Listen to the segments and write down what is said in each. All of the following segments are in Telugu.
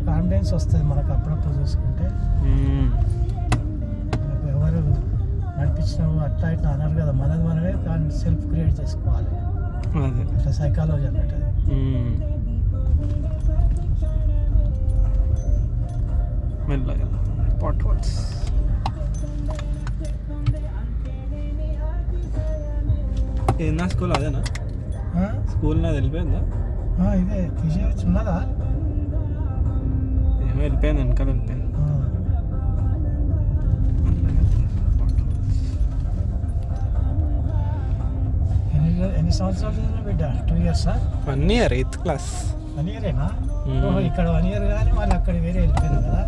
కాన్ఫిడెన్స్ వస్తుంది మనకు అప్పుడప్పుడు చూసుకుంటే. ఎవరు నడిపించినావు అట్లా ఇట్లా అన్నారు కదా, మనది మనమే సెల్ఫ్ క్రియేట్ చేసుకోవాలి. అట్లా సైకాలజీ అన్నట్టు అది. ఏందా స్కూల్ అదేనా? స్కూల్ నాది వెళ్ళిపోయిందా? ఇదే తీసేయచ్చు ఉన్నదా? ఏమో వెళ్ళిపోయింది, వెనకాల వెళ్ళిపోయింది. ఎన్ని సంవత్సరాలు బిడ్డ? 2 years? 1 year, 8th class. 1 year ఇక్కడ 1 year కానీ మళ్ళీ అక్కడ వేరే వెళ్ళిపోయింది కదా.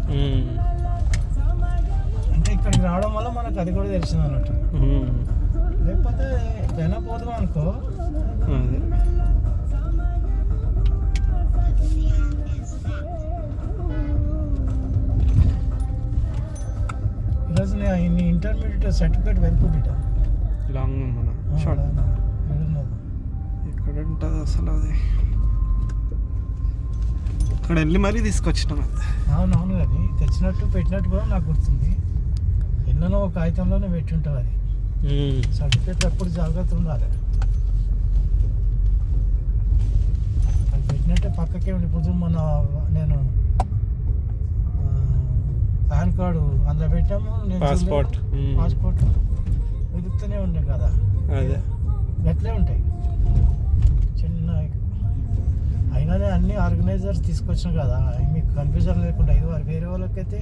అంటే ఇక్కడికి రావడం వల్ల మనకు అది కూడా తెలిసింది అన్నట్టు. లేకపోతే జనం పోదాం అనుకో. ఈరోజు నేను ఇంటర్మీడియట్ సర్టిఫికేట్ వెనుక బిడ్డ లాంగ్ మన ఎక్కడ ఉంటుంది అసలు అది? అక్కడ వెళ్ళి మరీ తీసుకొచ్చినాం. అవునవును, కానీ తెచ్చినట్టు పెట్టినట్టు కూడా నాకు గుర్తుంది. ఎన్నో ఒక కాగితంలోనే పెట్టి ఉంటావు అది. సర్టిఫికేట్ ఎప్పుడు జాగ్రత్త ఉండాలి. అది పెట్టినట్టే పక్కకే ఉండి. ఇప్పుడు మన నేను పాన్ కార్డు అందులో పెట్టాము, పాస్పోర్ట్ వెతుకుతూనే ఉండే కదా. అదే గట్లే ఉంటాయి చిన్న. అయినానే అన్ని ఆర్గనైజర్స్ తీసుకొచ్చిన కదా, మీకు కన్ఫ్యూజన్ లేకుండా. ఇది వేరే వాళ్ళకైతే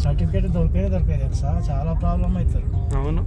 సర్టిఫికేట్ దొరికేదే తెలుసా, చాలా ప్రాబ్లం అవుతారు. అవును.